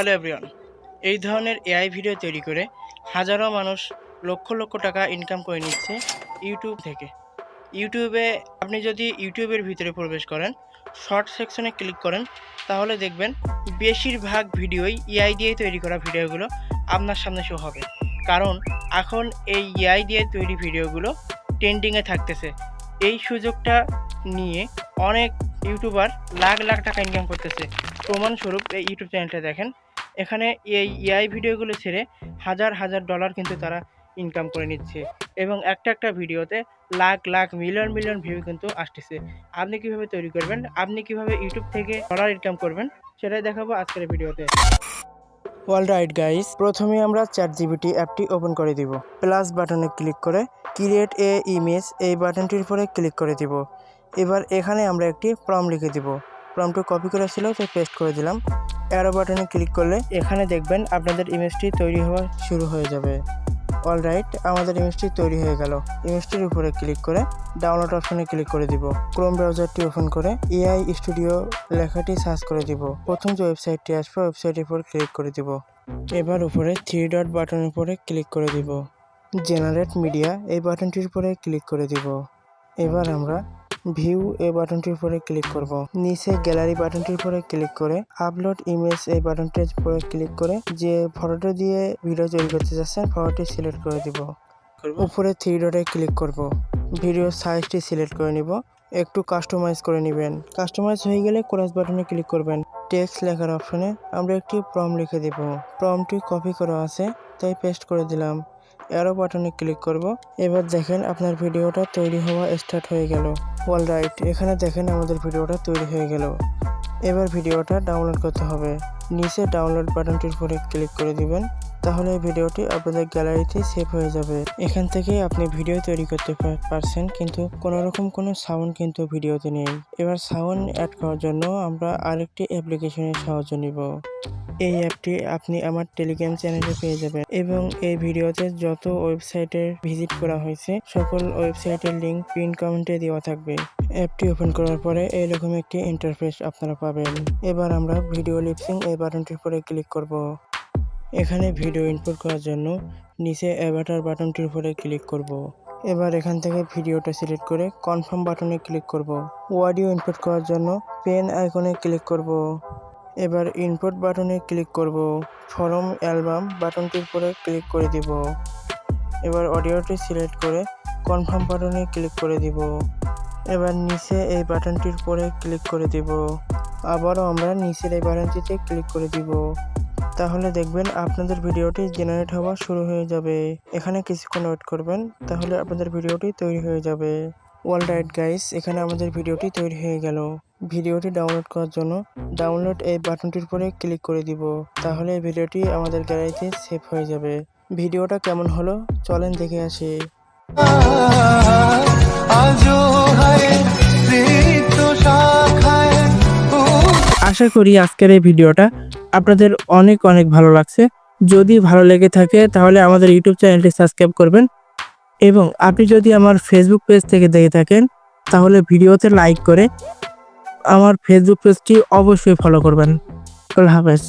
Hello everyone, এই ধরনের AI video তৈরি করে হাজারো মানুষ লক্ষ লক্ষ টাকা ইনকাম করে নিচ্ছে ইউটিউব থেকে। ইউটিউবে আপনি যদি ইউটিউবের ভিতরে প্রবেশ করেন, শর্ট সেকশনে ক্লিক করেন, তাহলে দেখবেন বেশিরভাগ ভিডিওই এআই দিয়ে তৈরি করা ভিডিওগুলো আপনার সামনে শো হবে। কারণ এখন এই এআই দিয়ে তৈরি ভিডিওগুলো ট্রেন্ডিংয়ে থাকতেছে। এই সুযোগটা নিয়ে অনেক ইউটিউবার লাখ লাখ টাকা ইনকাম করতেছে। প্রমাণস্বরূপ এই ইউটিউব চ্যানেলটা দেখেন, এখানে এই এআই ভিডিওগুলো ছেড়ে হাজার হাজার ডলার কিন্তু তারা ইনকাম করে নিচ্ছে এবং একটা ভিডিওতে lakh lakh million million view কিন্তু আসতেছে। আপনি কিভাবে তৈরি করবেন, আপনি কিভাবে ইউটিউব থেকে ডলার ইনকাম করবেন, সেটাই দেখাবো আজকের ভিডিওতে। অলরাইট গাইস, প্রথমে আমরা চ্যাটজিপিটি অ্যাপটি ওপেন করে দিব। প্লাস বাটনে ক্লিক করে ক্রিয়েট এ ইমেজ এই বাটনটির উপরে ক্লিক করে দিব। এবার এখানে আমরা একটি প্রম্পট লিখে দিব। প্রম্পটটি কপি করা ছিল, তাই পেস্ট করে দিলাম। অ্যারো বাটনে ক্লিক করলে এখানে দেখবেন আপনাদের ইমেজটি তৈরি হওয়া শুরু হয়ে যাবে। অলরাইট, আমাদের ইমেজটি তৈরি হয়ে গেল। ইমেজটির উপরে ক্লিক করে ডাউনলোড অপশনে ক্লিক করে দিব। ক্রোম ব্রাউজারটি ওপেন করে এআই স্টুডিও লেখাটি সার্চ করে দিব। প্রথম যে ওয়েবসাইটটি আসবে ওয়েবসাইটের উপর ক্লিক করে দিব। এবার উপরে 3 ডট বাটনের উপরে ক্লিক করে দিব। জেনারেট মিডিয়া এই বাটনটির উপরে ক্লিক করে দিব। এবার আমরা ভিউ এই বাটনটির উপরে ক্লিক করব। নিচে গ্যালারি বাটনটির উপরে ক্লিক করে আপলোড ইমেজ এই বাটনটির উপরে ক্লিক করে যে ফটোটি দিয়ে ভিডিও তৈরি করতে যাচ্ছেন ফটোটি সিলেক্ট করে দিব। উপরে 3 ডটে ক্লিক করব। ভিডিও সাইজটি সিলেক্ট করে নিব। একটু কাস্টমাইজ করে নেবেন। কাস্টমাইজ হয়ে গেলে ক্রস বাটনে ক্লিক করবেন। টেক্সট লেখার অপশনে আমরা একটি প্রম্পট লিখে দেব। প্রম্পটটি কপি করা আছে, তাই পেস্ট করে দিলাম। অ্যারো বাটনে ক্লিক করব। এবার দেখেন আপনার ভিডিওটা তৈরি হওয়া স্টার্ট হয়ে গেল। অলরাইট, এখানে দেখেন আমাদের ভিডিওটা তৈরি হয়ে গেল। এবার ভিডিওটা ডাউনলোড করতে হবে। নিচে ডাউনলোড বাটনটির উপরে ক্লিক করে দিবেন, তাহলে ভিডিওটি আপনাদের গ্যালারিতে সেভ হয়ে যাবে। এখান থেকে আপনি ভিডিও তৈরি করতে পারছেন, কিন্তু কোনোরকম কোনো সাউন্ড কিন্তু ভিডিওতে নেই। এবার সাউন্ড অ্যাড করার জন্য আমরা আরেকটি অ্যাপ্লিকেশনের সাহায্য নিব। এই অ্যাপটি আপনি আমার টেলিগ্রাম চ্যানেলে পেয়ে যাবেন এবং এই ভিডিওতে যত ওয়েবসাইটে ভিজিট করা হয়েছে সকল ওয়েবসাইটের লিঙ্ক পিন কমেন্টে দেওয়া থাকবে। অ্যাপটি ওপেন করার পরে এইরকম একটি ইন্টারফেস আপনারা পাবেন। এবার আমরা ভিডিও লিপসিং এই বাটনটির উপরে ক্লিক করব। এখানে ভিডিও ইনপুট করার জন্য নিচে অ্যাভাটার বাটনটির উপরে ক্লিক করব। এবার এখান থেকে ভিডিওটা সিলেক্ট করে কনফার্ম বাটনে ক্লিক করব। অডিও ইনপুট করার জন্য পেন আইকনে ক্লিক করব। এবার ইনপুট বাটনে ক্লিক করব। ফরম অ্যালবাম বাটনটির উপরে ক্লিক করে দিব। এবার অডিওটি সিলেক্ট করে কনফার্ম বাটনে ক্লিক করে দিব। এবার নিচে এই বাটনটির উপরে ক্লিক করে দিব। আবারও আমরা নিচের এই বাটনটিতে ক্লিক করে দিব। তাহলে দেখবেন আপনাদের ভিডিওটি জেনারেট হওয়া শুরু হয়ে যাবে। এখানে কিছুক্ষণ ওয়েট করবেন, তাহলে আপনাদের ভিডিওটি তৈরি হয়ে যাবে। অলরাইট গাইস, এখানে আমাদের ভিডিওটি তৈরি হয়ে গেল। ভিডিওটি ডাউনলোড করার জন্য ডাউনলোড এই বাটনটির উপরে ক্লিক করে দিব। তাহলে ভিডিওটি আমাদের গ্যালারিতে সেভ হয়ে যাবে। ভিডিওটা কেমন হলো চলেন দেখে আসি। আশা করি আজকের এই ভিডিওটা আপনাদের অনেক অনেক ভালো লাগছে। যদি ভালো লেগে থাকে তাহলে আমাদের ইউটিউব চ্যানেলটি সাবস্ক্রাইব করবেন এবং আপনি যদি আমার ফেসবুক পেজ থেকে দেখে থাকেন তাহলে ভিডিওতে লাইক করে আমার ফেসবুক পেজটি অবশ্যই ফলো করবেন। আল্লাহ হাফেজ।